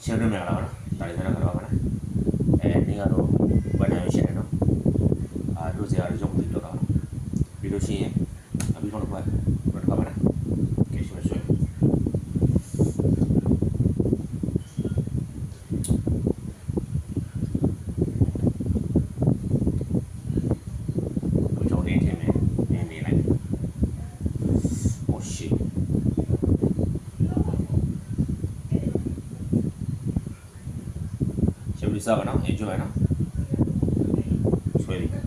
ရှင်းပြမယ်လားနော်ဒါလေးဆက်တော့ပါမယ်နေ့ကတော့ဘယ်နိုင်ရှင်းတယ်နော်တို့စရာရုပ်ပြီးတော့တာပြီးလို့ရှိရင်ပြီးတော့ဘယ်တော့ပါမယ်ကဲရှင်းရှင်းကိုကြောင်းနေတယ်နေလိုက် oh shit ရှင်းပြီးစားပါနော် enjoy နော်ဆွဲပြီ